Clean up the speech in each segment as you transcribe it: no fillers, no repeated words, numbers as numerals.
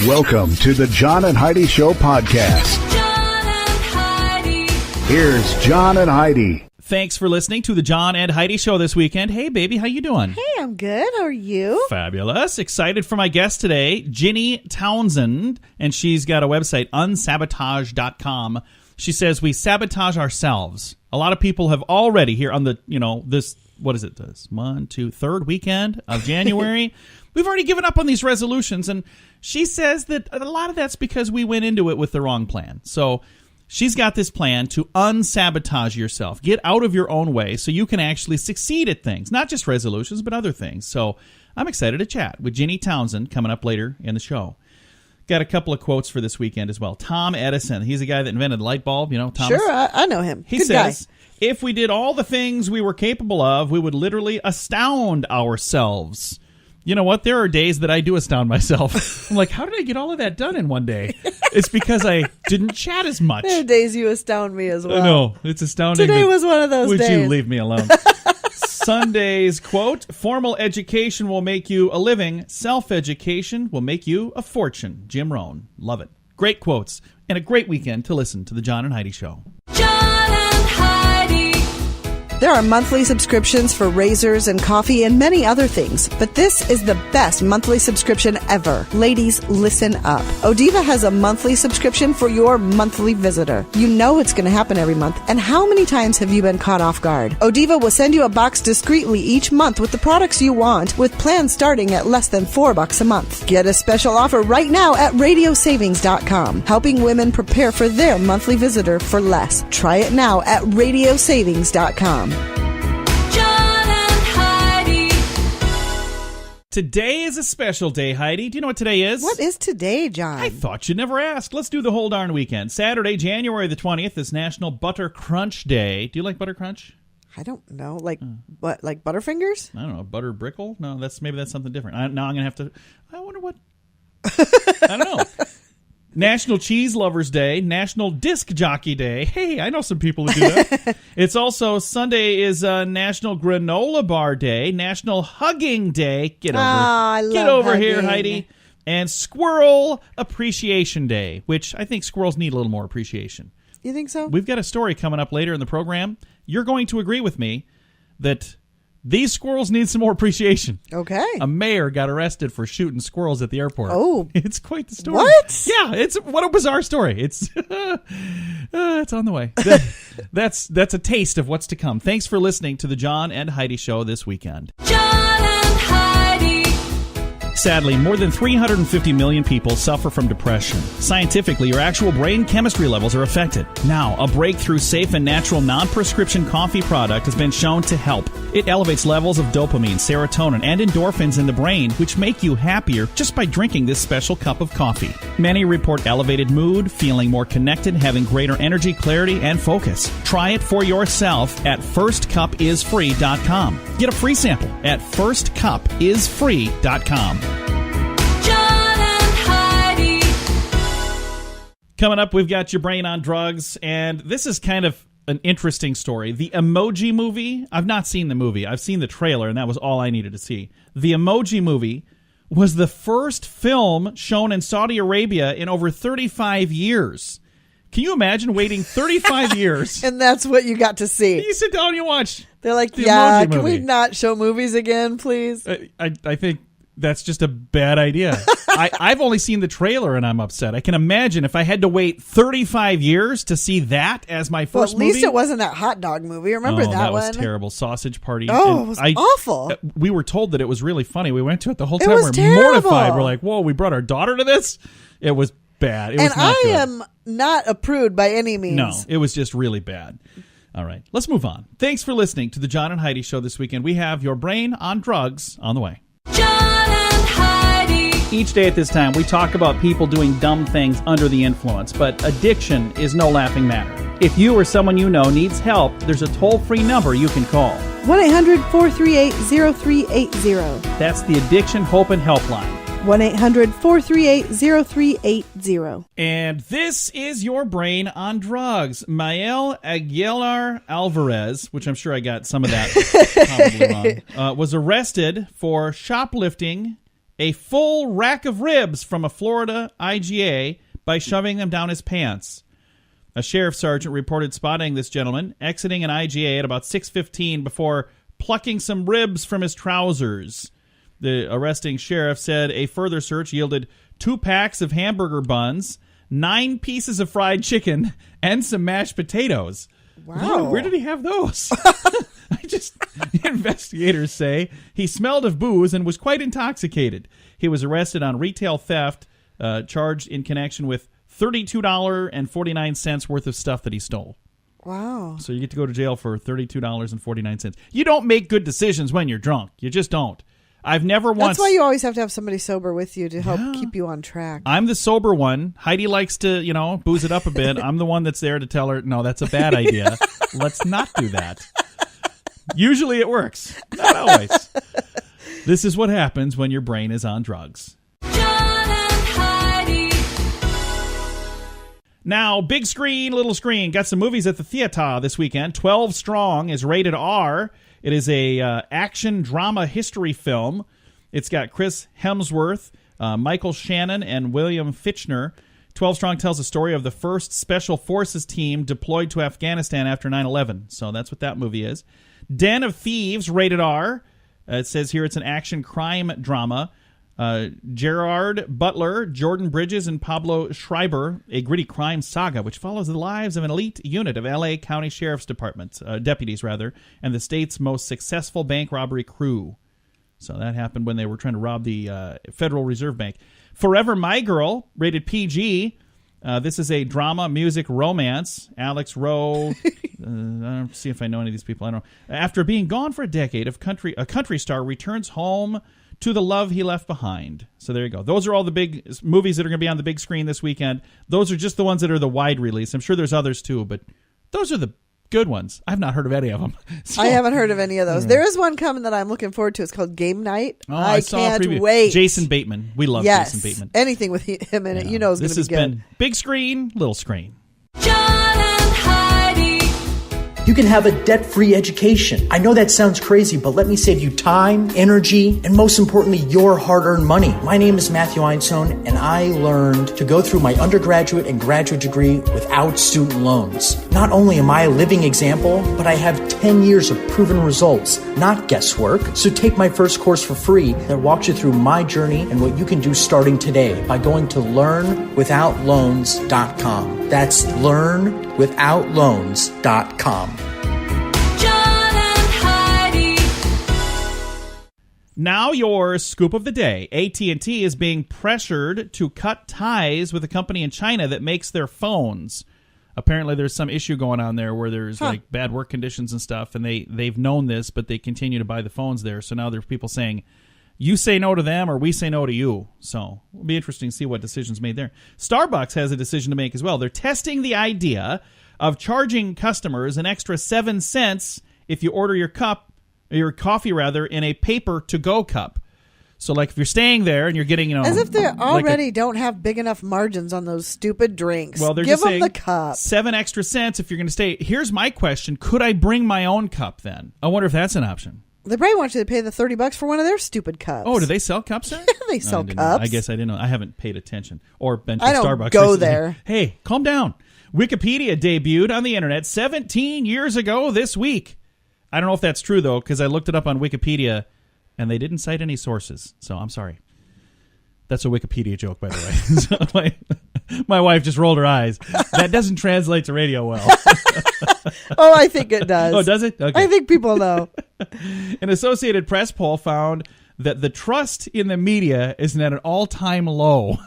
Welcome to the John and Heidi Show podcast. John and Heidi. Here's John and Heidi. Thanks for listening to the John and Heidi Show this weekend. Hey, baby, how you doing? Hey, I'm good. How are you? Fabulous. Excited for my guest today, Ginny Townsend, and she's got a website, unsabotage.com. She says we sabotage ourselves. A lot of people have already here on the, this, what is it, this third weekend of January. We've already given up on these resolutions, and she says that a lot of that's because we went into it with the wrong plan. So she's got this plan to unsabotage yourself. Get out of your own way so you can actually succeed at things. Not just resolutions, but other things. So I'm excited to chat with Ginny Townsend coming up later in the show. Got a couple of quotes for this weekend as well. Tom Edison, he's the guy that invented the light bulb, Thomas? Sure, I know him. He Good says, guy. if we did all the things we were capable of, we would literally astound ourselves. You know what? There are days that I do astound myself. I'm like, how did I get all of that done in one day? It's because I didn't chat as much. There are days you astound me as well. No, it's astounding. Today was one of those days. Would you days. leave me alone? Sunday's quote, formal education will make you a living. Self-education will make you a fortune. Jim Rohn. Love it. Great quotes and a great weekend to listen to the John and Heidi Show. John and Heidi. There are monthly subscriptions for razors and coffee and many other things, but this is the best monthly subscription ever. Ladies, listen up. Odiva has a monthly subscription for your monthly visitor. You know it's going to happen every month, and how many times have you been caught off guard? Odiva will send you a box discreetly each month with the products you want, with plans starting at less than $4 a month. Get a special offer right now at radiosavings.com, helping women prepare for their monthly visitor for less. Try it now at radiosavings.com. Today is a special day, Heidi. Do you know what today is? What is today, John? I thought you'd never ask. Let's do the whole darn weekend. Saturday, January the 20th is National Butter Crunch Day. Do you like butter crunch? I don't know. Like Butterfingers? I don't know. Butter brickle? No, maybe that's something different. Now I'm going to have to... I wonder what... I don't know. National Cheese Lovers Day, National Disc Jockey Day. Hey, I know some people who do that. It's also Sunday is National Granola Bar Day, National Hugging Day. Get over hugging. here, Heidi. And Squirrel Appreciation Day, which I think squirrels need a little more appreciation. You think so? We've got a story coming up later in the program. You're going to agree with me that these squirrels need some more appreciation. Okay. A mayor got arrested for shooting squirrels at the airport. Oh. It's quite the story. What? Yeah, what a bizarre story. It's it's on the way. That's a taste of what's to come. Thanks for listening to the John and Heidi Show this weekend. John and Heidi. Sadly, more than 350 million people suffer from depression. Scientifically, your actual brain chemistry levels are affected. Now, a breakthrough safe and natural non-prescription coffee product has been shown to help. It elevates levels of dopamine, serotonin, and endorphins in the brain, which make you happier just by drinking this special cup of coffee. Many report elevated mood, feeling more connected, having greater energy, clarity, and focus. Try it for yourself at firstcupisfree.com. Get a free sample at firstcupisfree.com. Coming up, we've got your brain on drugs, and this is kind of an interesting story. The Emoji Movie, I've not seen the movie. I've seen the trailer, and that was all I needed to see. The Emoji Movie was the first film shown in Saudi Arabia in over 35 years. Can you imagine waiting 35 years? And that's what you got to see. You sit down and you watch. They're like, the yeah, Emoji can Movie. we not show movies again, please? I think that's just a bad idea. I've only seen the trailer and I'm upset. I can imagine if I had to wait 35 years to see that as my first movie. At least it wasn't that hot dog movie. Remember that one? That was terrible. Sausage Party. Oh, it was awful. We were told that it was really funny. We went to it the whole time. was We're terrible. mortified. We're like, whoa, we brought our daughter to this? It was bad. It was not good. Am not a prude by any means. No, it was just really bad. All right, let's move on. Thanks for listening to the John and Heidi Show this weekend. We have your brain on drugs on the way. John and Heidi. Each day at this time, we talk about people doing dumb things under the influence, but addiction is no laughing matter. If you or someone you know needs help, there's a toll-free number you can call. 1-800-438-0380. That's the Addiction Hope and Helpline. 1-800-438-0380. And this is your brain on drugs. Mael Aguilar Alvarez, which I'm sure I got some of that probably wrong, was arrested for shoplifting a full rack of ribs from a Florida IGA by shoving them down his pants. A sheriff sergeant reported spotting this gentleman exiting an IGA at about 6:15 before plucking some ribs from his trousers. The arresting sheriff said a further search yielded 2 packs of hamburger buns, 9 pieces of fried chicken, and some mashed potatoes. Wow. Where did he have those? Investigators say he smelled of booze and was quite intoxicated. He was arrested on retail theft, charged in connection with $32.49 worth of stuff that he stole. Wow. So you get to go to jail for $32.49. You don't make good decisions when you're drunk. You just don't. I've never once... That's why you always have to have somebody sober with you to help keep you on track. I'm the sober one. Heidi likes to, booze it up a bit. I'm the one that's there to tell her, no, that's a bad idea. Let's not do that. Usually it works. Not always. This is what happens when your brain is on drugs. John and Heidi. Now, big screen, little screen. Got some movies at the theater this weekend. 12 Strong is rated R. It is a action drama history film. It's got Chris Hemsworth, Michael Shannon, and William Fichtner. 12 Strong tells the story of the first Special Forces team deployed to Afghanistan after 9/11. So that's what that movie is. Den of Thieves, rated R. It says here it's an action crime drama. Gerard Butler, Jordan Bridges, and Pablo Schreiber, a gritty crime saga which follows the lives of an elite unit of L.A. County Sheriff's Department, deputies, and the state's most successful bank robbery crew. So that happened when they were trying to rob the Federal Reserve Bank. Forever My Girl, rated PG. This is a drama, music, romance. Alex Rowe. I don't see if I know any of these people. I don't know. After being gone for a decade, a country star returns home to the love he left behind. So there you go. Those are all the big movies that are going to be on the big screen this weekend. Those are just the ones that are the wide release. I'm sure there's others too, but those are the good ones. I've not heard of any of them. So, I haven't heard of any of those. There is one coming that I'm looking forward to. It's called Game Night. Oh, I saw a can't preview. wait. Jason Bateman. We love Jason Bateman. Anything with him in it, you know is going to be good. This has been big screen, little screen. John and Heidi. You can have a debt-free education. I know that sounds crazy, but let me save you time, energy, and most importantly, your hard-earned money. My name is Matthew Einstone, and I learned to go through my undergraduate and graduate degree without student loans. Not only am I a living example, but I have 10 years of proven results, not guesswork. So take my first course for free that walks you through my journey and what you can do starting today by going to learnwithoutloans.com. That's learnwithoutloans.com. John and Heidi. Now your scoop of the day. AT&T is being pressured to cut ties with a company in China that makes their phones. Apparently there's some issue going on there where there's like bad work conditions and stuff, and they've known this, but they continue to buy the phones there. So now there's people saying, you say no to them or we say no to you. So it'll be interesting to see what decisions made there. Starbucks has a decision to make as well. They're testing the idea of charging customers an extra 7 cents if you order your coffee in a paper to-go cup. So, like, if you're staying there and you're getting, as if they already don't have big enough margins on those stupid drinks. Well, they're Give just them saying the cup. 7 extra cents if you're going to stay. Here's my question. Could I bring my own cup then? I wonder if that's an option. They probably want you to pay the $30 for one of their stupid cups. Oh, do they sell cups there? They sell I cups. I guess I didn't know. I haven't paid attention or been to I don't Starbucks go recently. there. Hey, calm down. Wikipedia debuted on the internet 17 years ago this week. I don't know if that's true, though, because I looked it up on Wikipedia, and they didn't cite any sources. So I'm sorry. That's a Wikipedia joke, by the way. So my wife just rolled her eyes. That doesn't translate to radio well. Oh, I think it does. Oh, does it? Okay. I think people know. An Associated Press poll found that the trust in the media is at an all-time low.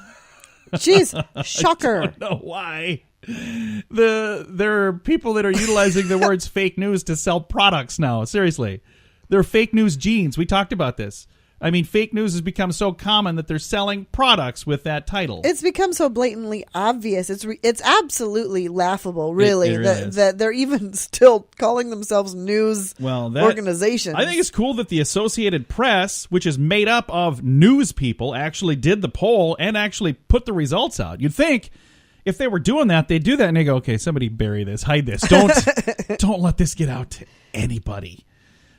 Jeez, shocker. I don't know why. There are people that are utilizing the words fake news to sell products now. Seriously. They're fake news jeans. We talked about this. I mean, fake news has become so common that they're selling products with that title. It's become so blatantly obvious. It's absolutely laughable, really, It really is. that they're even still calling themselves news organizations. I think it's cool that the Associated Press, which is made up of news people, actually did the poll and actually put the results out. You'd think if they were doing that, they'd do that and they go, okay, somebody bury this, hide this. Don't let this get out to anybody.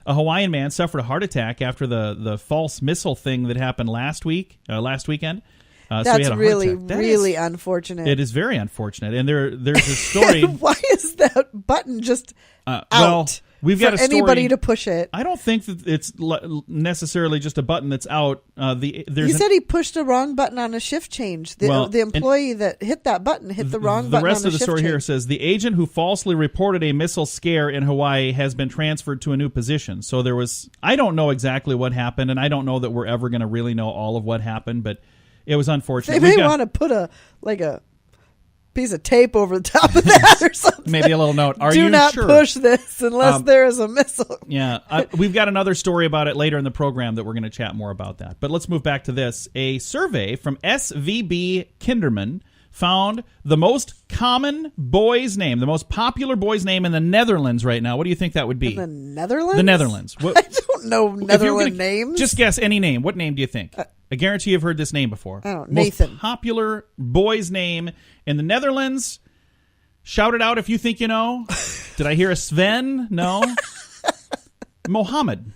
a Hawaiian man suffered a heart attack after the false missile thing that happened last weekend. So he That's had a heart really, attack. really unfortunate. It is very unfortunate. And there's a story. Why is that button just out? Well, we've got for a story. anybody to push it. I don't think that it's necessarily just a button that's out. He said he pushed the wrong button on a shift change. The employee that hit that button hit the wrong button on a shift change. The rest of the story here says the agent who falsely reported a missile scare in Hawaii has been transferred to a new position. So I don't know exactly what happened, and I don't know that we're ever going to really know all of what happened, but it was unfortunate. They may want to put a piece of tape over the top of that or something. Maybe a little note. Do not push this unless there is a missile. Yeah. We've got another story about it later in the program that we're going to chat more about that. But let's move back to this. A survey from SVB Kinderman found the most common boy's name, the most popular boy's name in the Netherlands right now. What do you think that would be? In the Netherlands? The Netherlands. I don't know Netherlands names. Just guess any name. What name do you think? I guarantee you've heard this name before. I don't know. Nathan. Most popular boy's name in the Netherlands. Shout it out if you think you know. Did I hear a Sven? No. Mohammed.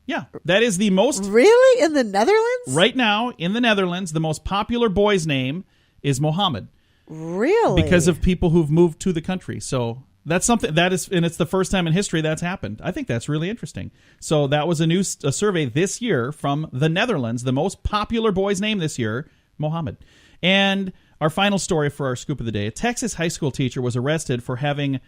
Yeah, that is the most... Really? In the Netherlands? Right now, in the Netherlands, the most popular boy's name is Mohammed. Really? Because of people who've moved to the country. So that's something that is, and it's the first time in history that's happened. I think that's really interesting. So that was a survey this year from the Netherlands. The most popular boy's name this year, Mohammed. And our final story for our scoop of the day: a Texas high school teacher was arrested for having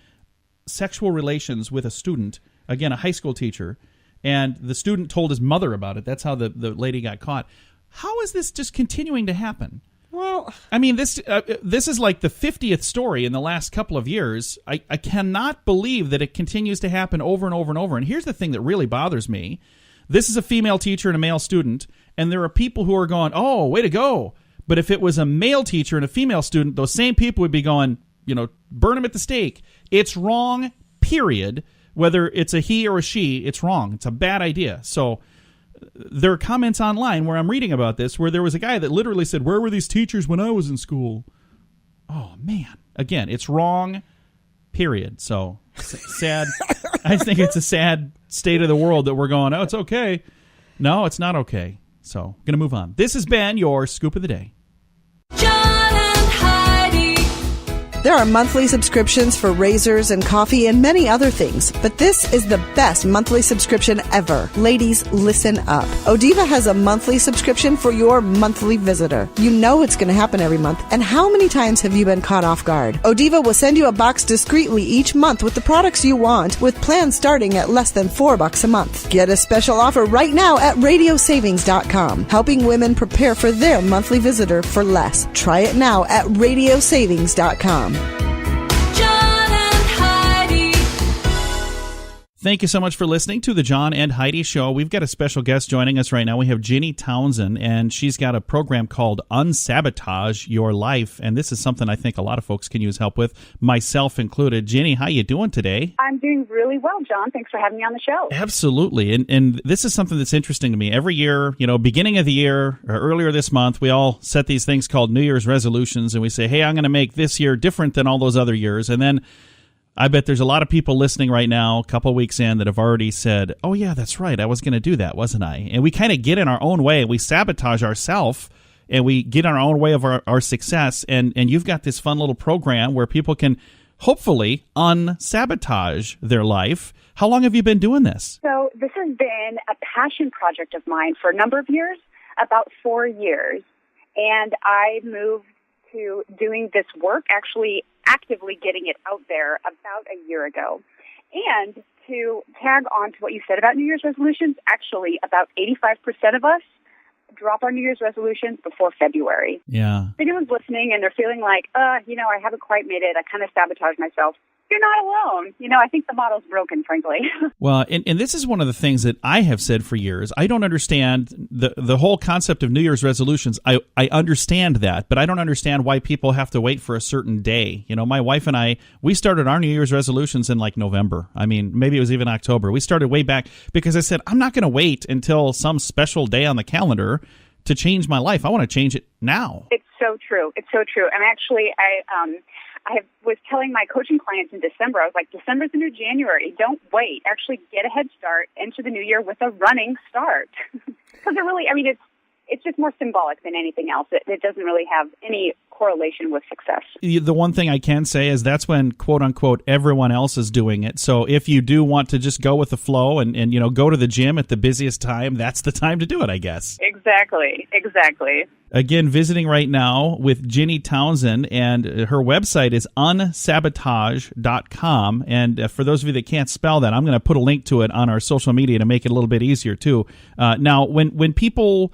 sexual relations with a student. Again, a high school teacher. And the student told his mother about it. That's how the lady got caught. How is this just continuing to happen? Well, I mean, this is like the 50th story in the last couple of years. I cannot believe that it continues to happen over and over and over. And here's the thing that really bothers me. This is a female teacher and a male student, and there are people who are going, oh, way to go. But if it was a male teacher and a female student, those same people would be going, burn them at the stake. It's wrong, period. Whether it's a he or a she, it's wrong. It's a bad idea. So there are comments online where I'm reading about this where there was a guy that literally said, where were these teachers when I was in school? Oh, man. Again, it's wrong, period. So sad. I think it's a sad state of the world that we're going, oh, it's okay. No, it's not okay. So going to move on. This has been your Scoop of the Day. John and Heidi. There are monthly subscriptions for razors and coffee and many other things, but this is the best monthly subscription ever. Ladies, listen up. Odiva has a monthly subscription for your monthly visitor. You know it's going to happen every month, and how many times have you been caught off guard? Odiva will send you a box discreetly each month with the products you want, with plans starting at less than $4 a month. Get a special offer right now at radiosavings.com, helping women prepare for their monthly visitor for less. Try it now at radiosavings.com. John and Heidi. Thank you so much for listening to the John and Heidi Show. We've got a special guest joining us right now. We have Ginny Townsend, and she's got a program called Unsabotage Your Life, and this is something I think a lot of folks can use help with, myself included. Ginny, how you doing today? I'm doing really well, John. Thanks for having me on the show. Absolutely, and this is something that's interesting to me. Every year, beginning of the year or earlier this month, we all set these things called New Year's resolutions, and we say, hey, I'm going to make this year different than all those other years, and then I bet there's a lot of people listening right now, a couple of weeks in, that have already said, oh, yeah, that's right. I was going to do that, wasn't I? And we kind of get in our own way. We sabotage ourselves, and we get in our own way of our success. And you've got this fun little program where people can hopefully unsabotage their life. How long have you been doing this? So this has been a passion project of mine for a number of years, about 4 years. And I moved to doing this work, actually actively getting it out there about a year ago. And to tag on to what you said about New Year's resolutions, actually about 85% of us drop our New Year's resolutions before February. Yeah. If anyone's listening and they're feeling like, I haven't quite made it, I kind of sabotaged myself, you're not alone. I think the model's broken, frankly. Well, and this is one of the things that I have said for years. I don't understand the whole concept of New Year's resolutions. I understand that, but I don't understand why people have to wait for a certain day. My wife and I, we started our New Year's resolutions in like November. I mean, maybe it was even October. We started way back because I said, I'm not going to wait until some special day on the calendar to change my life. I want to change it now. It's so true. It's so true. And actually, was telling my coaching clients in December, I was like, December's the new January. Don't wait. Actually get a head start into the new year with a running start. Because it's just more symbolic than anything else. It doesn't really have any correlation with success. The one thing I can say is that's when, quote unquote, everyone else is doing it. So if you do want to just go with the flow and go to the gym at the busiest time, that's the time to do it, I guess. Exactly. Again, visiting right now with Ginny Townsend, and her website is unsabotage.com. And for those of you that can't spell that, I'm going to put a link to it on our social media to make it a little bit easier too. Now, when people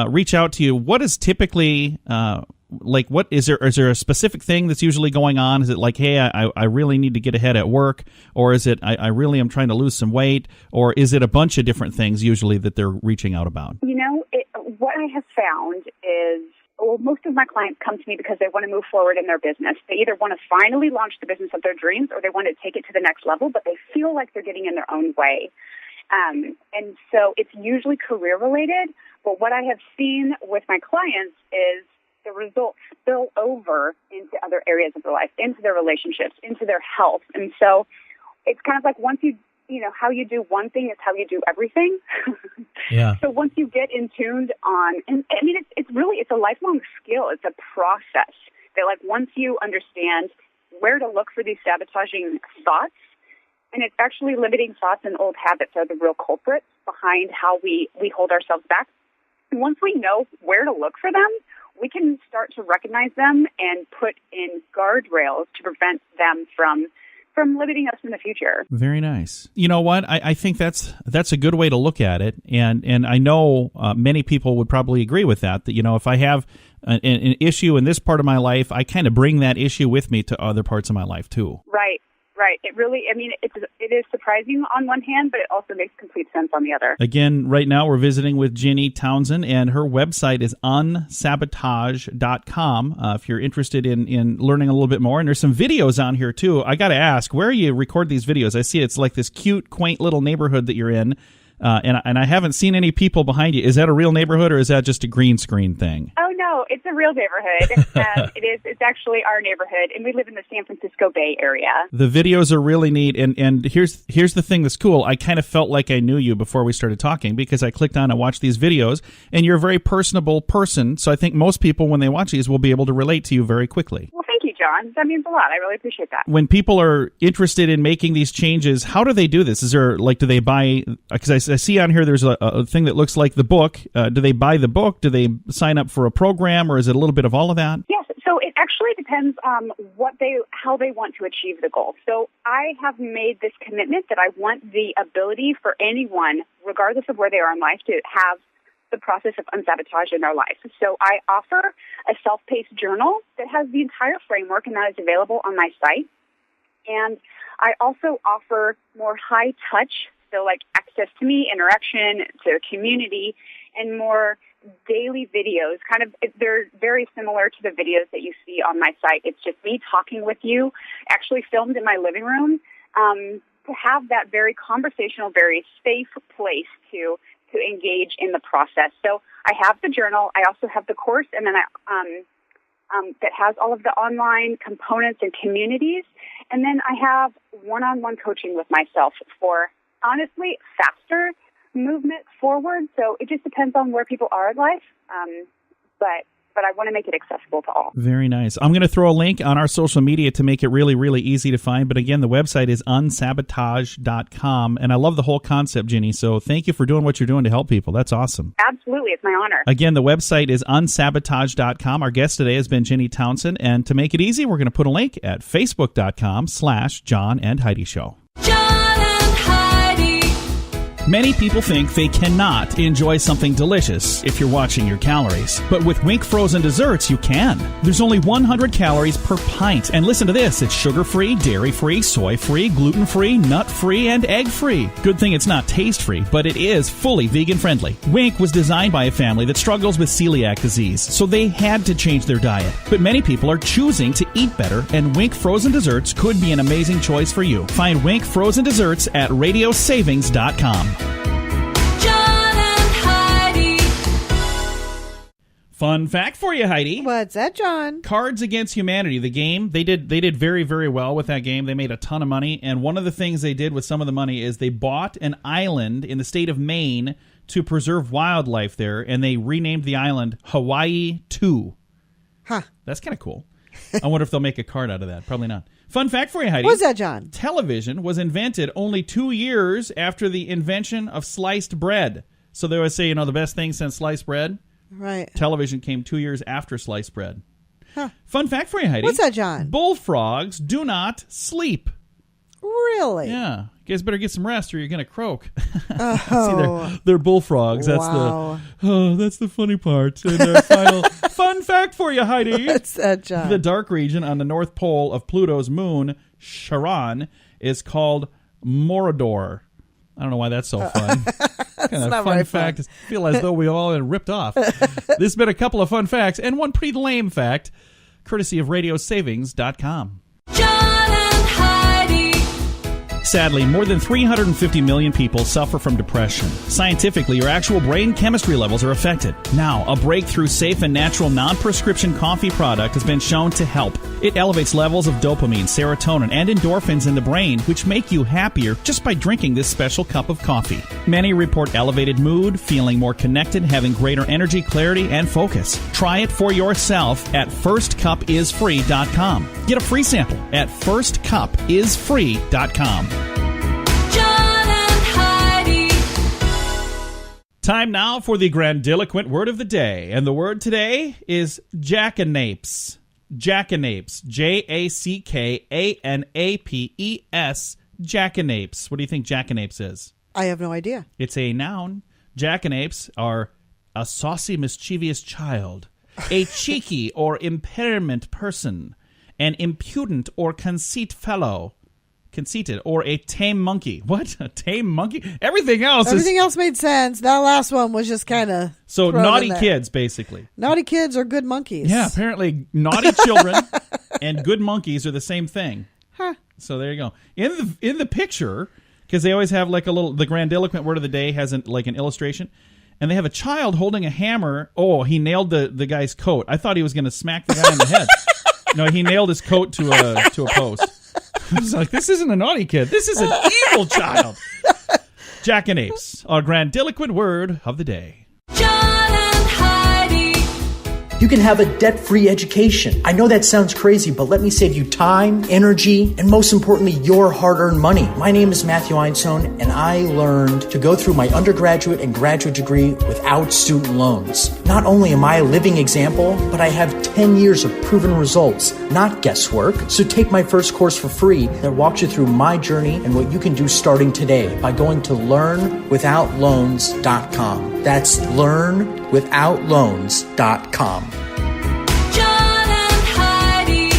reach out to you, what is typically what is there a specific thing that's usually going on? Is it like, hey, I really need to get ahead at work, or is it I really am trying to lose some weight, or is it a bunch of different things usually that they're reaching out about? What I have found is, most of my clients come to me because they want to move forward in their business. They either want to finally launch the business of their dreams, or they want to take it to the next level, but they feel like they're getting in their own way. And so it's usually career related. But what I have seen with my clients is the results spill over into other areas of their life, into their relationships, into their health. And so it's kind of like once how you do one thing is how you do everything. Yeah. So once you get in tuned on, and it's a lifelong skill. It's a process that once you understand where to look for these sabotaging thoughts, and it's actually limiting thoughts and old habits are the real culprits behind how we hold ourselves back. And once we know where to look for them, we can start to recognize them and put in guardrails to prevent them from limiting us in the future. Very nice. You know what? I think that's a good way to look at it. And I know many people would probably agree with that if I have an issue in this part of my life, I kind of bring that issue with me to other parts of my life too. Right. It really, it is surprising on one hand, but it also makes complete sense on the other. Again, right now we're visiting with Ginny Townsend, and her website is unsabotage.com if you're interested in learning a little bit more. And there's some videos on here too. I got to ask, where do you record these videos? I see it's like this cute, quaint little neighborhood that you're in. And I haven't seen any people behind you. Is that a real neighborhood, or is that just a green screen thing? Oh, no, it's a real neighborhood. It's actually our neighborhood, and we live in the San Francisco Bay Area. The videos are really neat, and here's the thing that's cool. I kind of felt like I knew you before we started talking because I clicked on and watched these videos, and you're a very personable person, so I think most people, when they watch these, will be able to relate to you very quickly. Well, thank you, John. That means a lot. I really appreciate that. When people are interested in making these changes, how do they do this? Is there, do they buy, because I see on here there's a thing that looks like the book. Do they buy the book? Do they sign up for a program, or is it a little bit of all of that? Yes. So it actually depends on how they want to achieve the goal. So I have made this commitment that I want the ability for anyone, regardless of where they are in life, to have the process of unsabotage in their life. So I offer a self-paced journal that has the entire framework, and that is available on my site. And I also offer more high-touch, so access to me, interaction, to community, and more daily videos. They're very similar to the videos that you see on my site. It's just me talking with you, actually filmed in my living room, to have that very conversational, very safe place to engage in the process. So I have the journal. I also have the course, and then that has all of the online components and communities. And then I have one-on-one coaching with myself for, honestly, faster movement forward. So it just depends on where people are in life. But I want to make it accessible to all. Very nice. I'm going to throw a link on our social media to make it really, really easy to find. But again, the website is unsabotage.com. And I love the whole concept, Ginny. So thank you for doing what you're doing to help people. That's awesome. Absolutely. It's my honor. Again, the website is unsabotage.com. Our guest today has been Ginny Townsend. And to make it easy, we're going to put a link at facebook.com/John and Heidi Show. Many people think they cannot enjoy something delicious if you're watching your calories. But with Wink frozen desserts, you can. There's only 100 calories per pint. And listen to this, it's sugar-free, dairy-free, soy-free, gluten-free, nut-free, and egg-free. Good thing it's not taste-free, but it is fully vegan-friendly. Wink was designed by a family that struggles with celiac disease, so they had to change their diet. But many people are choosing to eat better, and Wink frozen desserts could be an amazing choice for you. Find Wink frozen desserts at radiosavings.com. Fun fact for you, Heidi. What's that, John? Cards Against Humanity, the game, they did very, very well with that game. They made a ton of money, and one of the things they did with some of the money is they bought an island in the state of Maine to preserve wildlife there, and they renamed the island Hawaii 2. Huh. That's kind of cool. I wonder if they'll make a card out of that. Probably not. Fun fact for you, Heidi. What's that, John? Television was invented only 2 years after the invention of sliced bread. So they always say, the best thing since sliced bread? Right. Television came 2 years after sliced bread. Huh. Fun fact for you, Heidi. What's that, John? Bullfrogs do not sleep. Really? Yeah. You guys better get some rest or you're going to croak. Oh. See, they're bullfrogs. Wow. That's the funny part. And our final fun fact for you, Heidi. What's that, John? The dark region on the north pole of Pluto's moon, Charon, is called Morador. I don't know why that's so fun. Kind of not fun very fact. fun. I feel as though we all been ripped off. This has been a couple of fun facts and one pretty lame fact, courtesy of radiosavings.com. John and Heidi. Sadly, more than 350 million people suffer from depression. Scientifically, your actual brain chemistry levels are affected. Now, a breakthrough safe and natural non-prescription coffee product has been shown to help. It elevates levels of dopamine, serotonin, and endorphins in the brain, which make you happier just by drinking this special cup of coffee. Many report elevated mood, feeling more connected, having greater energy, clarity, and focus. Try it for yourself at firstcupisfree.com. Get a free sample at firstcupisfree.com. John and Heidi. Time now for the grandiloquent word of the day. And the word today is jackanapes. Jackanapes. Jackanapes. Jackanapes. What do you think jackanapes is? I have no idea. It's a noun. Jackanapes are a saucy, mischievous child, a cheeky or impairment person, an impudent or conceited, or a tame monkey. What? A tame monkey? Everything else made sense. That last one was just kind of so naughty kids, basically. Naughty kids are good monkeys. Yeah, apparently naughty children and good monkeys are the same thing. Huh. So there you go. In the picture, because they always have like the grandiloquent word of the day has an illustration, and they have a child holding a hammer. Oh, he nailed the guy's coat. I thought he was going to smack the guy in the head. No, he nailed his coat to a post. I was like, this isn't a naughty kid. This is an evil child. Jackanapes, our grandiloquent word of the day. John and Heidi. You can have a debt-free education. I know that sounds crazy, but let me save you time, energy, and most importantly, your hard-earned money. My name is Matthew Einstone, and I learned to go through my undergraduate and graduate degree without student loans. Not only am I a living example, but I have 10 years of proven results, not guesswork. So take my first course for free that walks you through my journey and what you can do starting today by going to learnwithoutloans.com. That's learnwithoutloans.com. John and Heidi.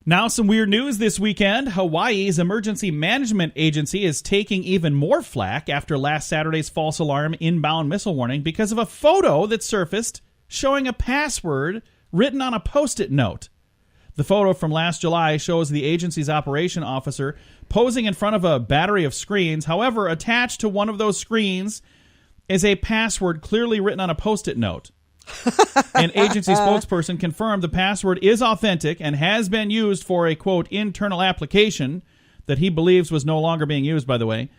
Now, some weird news this weekend. Hawaii's Emergency Management Agency is taking even more flack after last Saturday's false alarm inbound missile warning because of a photo that surfaced showing a password written on a Post-it note. The photo from last July shows the agency's operation officer posing in front of a battery of screens. However, attached to one of those screens is a password clearly written on a Post-it note. An agency spokesperson confirmed the password is authentic and has been used for a, quote, internal application that he believes was no longer being used, by the way.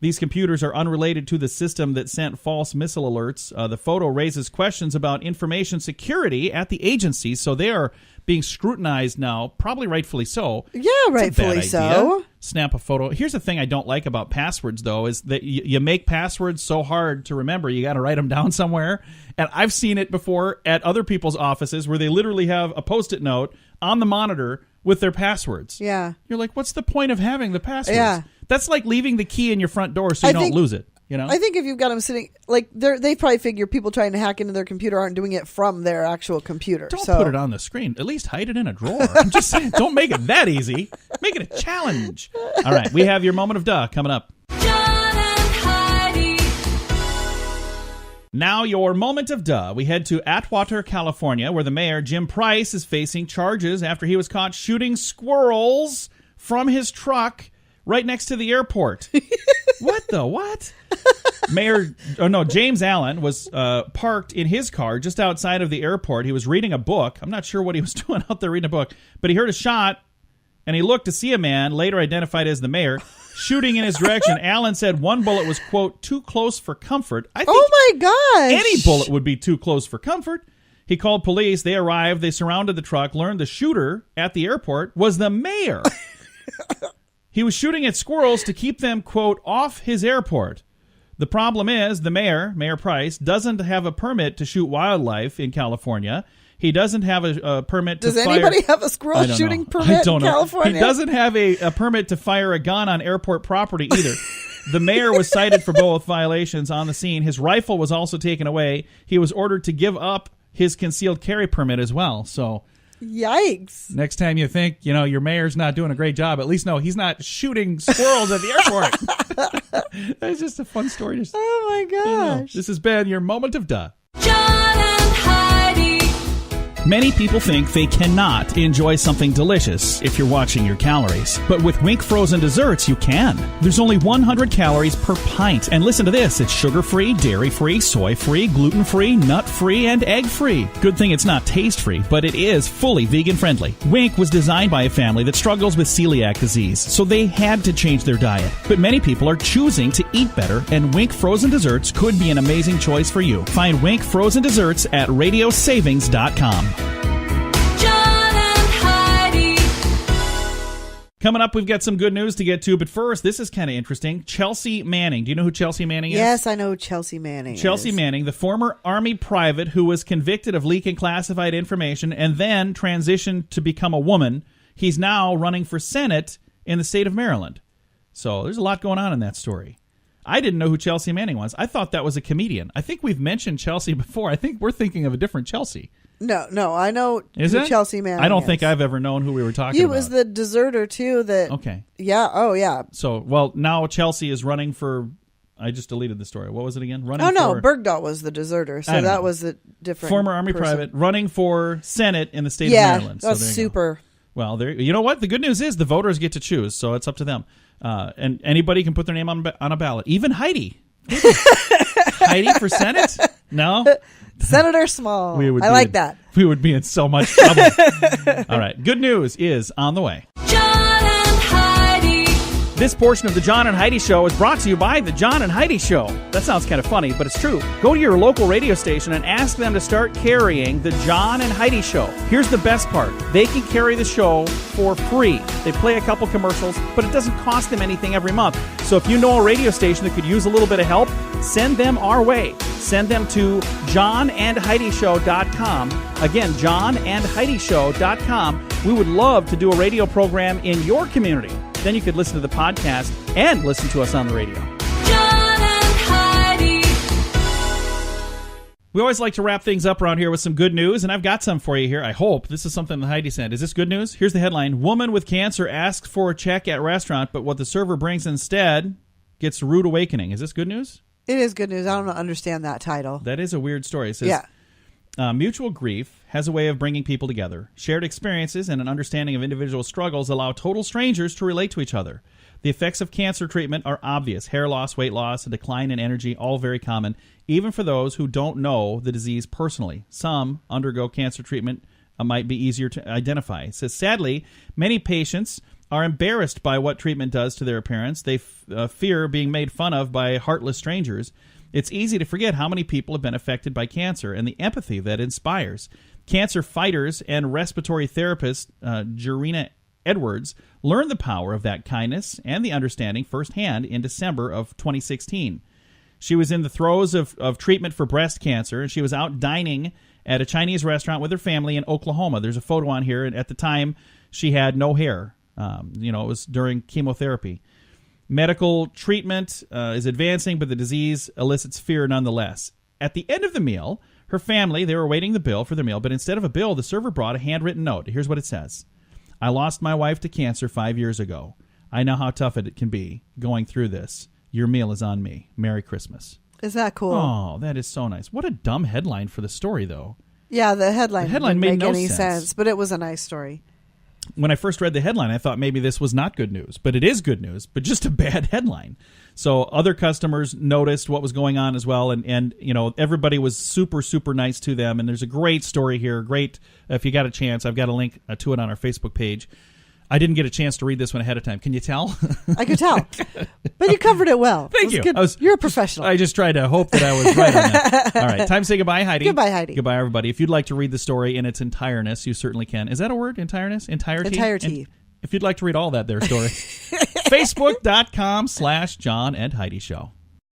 These computers are unrelated to the system that sent false missile alerts. The photo raises questions about information security at the agency, so they are being scrutinized now, probably rightfully so. Yeah, rightfully so. Snap a photo. Here's the thing I don't like about passwords, though, is that you make passwords so hard to remember. You got to write them down somewhere. And I've seen it before at other people's offices where they literally have a Post-it note on the monitor with their passwords. Yeah. You're like, what's the point of having the passwords? Yeah. That's like leaving the key in your front door so you don't lose it. You know? I think if you've got them sitting, like, they probably figure people trying to hack into their computer aren't doing it from their actual computer. Don't put it on the screen. At least hide it in a drawer. I'm just saying, don't make it that easy. Make it a challenge. All right, we have your moment of duh coming up. John and Heidi. Now your moment of duh. We head to Atwater, California, where the mayor, Jim Price, is facing charges after he was caught shooting squirrels from his truck right next to the airport. What the what? James Allen was parked in his car just outside of the airport. He was reading a book. I'm not sure what he was doing out there reading a book, but he heard a shot, and he looked to see a man, later identified as the mayor, shooting in his direction. Allen said one bullet was, quote, too close for comfort. I think Oh, my gosh. any bullet would be too close for comfort. He called police. They arrived. They surrounded the truck, learned the shooter at the airport was the mayor. He was shooting at squirrels to keep them, quote, off his airport. The problem is the mayor, Mayor Price, doesn't have a permit to shoot wildlife in California. He doesn't have a permit to fire... Does anybody have a squirrel shooting permit in California? He doesn't have a permit to fire a gun on airport property either. The mayor was cited for both violations on the scene. His rifle was also taken away. He was ordered to give up his concealed carry permit as well. So, yikes. Next time you think, your mayor's not doing a great job, at least know he's not shooting squirrels at the airport. That's just a fun story. Oh, my gosh. This has been your moment of duh. John and Heidi. Many people think they cannot enjoy something delicious if you're watching your calories. But with Wink frozen desserts, you can. There's only 100 calories per pint. And listen to this, it's sugar-free, dairy-free, soy-free, gluten-free, nut-free, and egg-free. Good thing it's not taste-free, but it is fully vegan-friendly. Wink was designed by a family that struggles with celiac disease, so they had to change their diet. But many people are choosing to eat better, and Wink frozen desserts could be an amazing choice for you. Find Wink frozen desserts at radiosavings.com. John and Heidi. Coming up, we've got some good news to get to, but first, this is kind of interesting. Chelsea Manning. Do you know who Chelsea Manning is? Yes, I know who Chelsea Manning Chelsea is. Manning, the former Army private who was convicted of leaking classified information and then transitioned to become a woman. He's now running for Senate in the state of Maryland. So there's a lot going on in that story. I didn't know who Chelsea Manning was. I thought that was a comedian. I think we've mentioned Chelsea before. I think we're thinking of a different Chelsea. No, I know Is who it? Chelsea Manning I don't is. think I've ever known who we were talking He about. was the deserter, too, that... Okay. Yeah, oh, yeah. So, well, now Chelsea is running for... I just deleted the story. What was it again? Running Oh, no, for, Bergdahl was the deserter, I so don't that know. was a different former Army person. private running for Senate in the state of Yeah, Maryland. that's there you go. super. Well, there. You know what? The good news is the voters get to choose, so it's up to them. And anybody can put their name on a ballot. Even Heidi. Heidi for Senate? No? Senator Small. We would I be like in- that. We would be in so much trouble. All right. Good news is on the way. John and Heidi. This portion of the John and Heidi Show is brought to you by the John and Heidi Show. That sounds kind of funny, but it's true. Go to your local radio station and ask them to start carrying the John and Heidi Show. Here's the best part. They can carry the show for free. They play a couple commercials, but it doesn't cost them anything every month. So if you know a radio station that could use a little bit of help, send them our way. Send them to johnandheidishow.com. Again, johnandheidishow.com. We would love to do a radio program in your community. Then you could listen to the podcast and listen to us on the radio. John and Heidi. We always like to wrap things up around here with some good news, and I've got some for you here. I hope this is something that Heidi sent. Is this good news? Here's the headline. Woman with cancer asks for a check at restaurant, but what the server brings instead gets rude awakening. Is this good news? It is good news. I don't understand that title. That is a weird story. It says, Yeah. Mutual grief has a way of bringing people together. Shared experiences and an understanding of individual struggles allow total strangers to relate to each other. The effects of cancer treatment are obvious. Hair loss, weight loss, a decline in energy, all very common, even for those who don't know the disease personally. Some undergo cancer treatment might be easier to identify. It says, sadly, many patients are embarrassed by what treatment does to their appearance. They fear being made fun of by heartless strangers. It's easy to forget how many people have been affected by cancer and the empathy that inspires. Cancer fighters and respiratory therapist Jarena Edwards learned the power of that kindness and the understanding firsthand in December of 2016. She was in the throes of treatment for breast cancer, and she was out dining at a Chinese restaurant with her family in Oklahoma. There's a photo on here, and at the time, she had no hair. It was during chemotherapy. Medical treatment is advancing, but the disease elicits fear nonetheless. At the end of the meal, her family, they were awaiting the bill for their meal, but instead of a bill, the server brought a handwritten note. Here's what it says. I lost my wife to cancer 5 years ago. I know how tough it can be going through this. Your meal is on me. Merry Christmas. Is that cool? Oh, that is so nice. What a dumb headline for the story, though. Yeah, the headline The headline didn't made make no any sense. but it was a nice story. when I first read the headline, I thought maybe this was not good news, but it is good news, but just a bad headline. So other customers noticed what was going on as well, and everybody was super, super nice to them. And there's a great story here. Great, if you got a chance, I've got a link to it on our Facebook page. I didn't get a chance to read this one ahead of time. Can you tell? I could tell. But you covered it well. Thank you. You're a professional. I just tried to hope that I was right on that. All right. Time to say goodbye, Heidi. Goodbye, Heidi. Goodbye, everybody. If you'd like to read the story in its entireness, you certainly can. Is that a word? Entireness? Entirety? Entirety. If you'd like to read all that there story, Facebook.com/John and Heidi Show.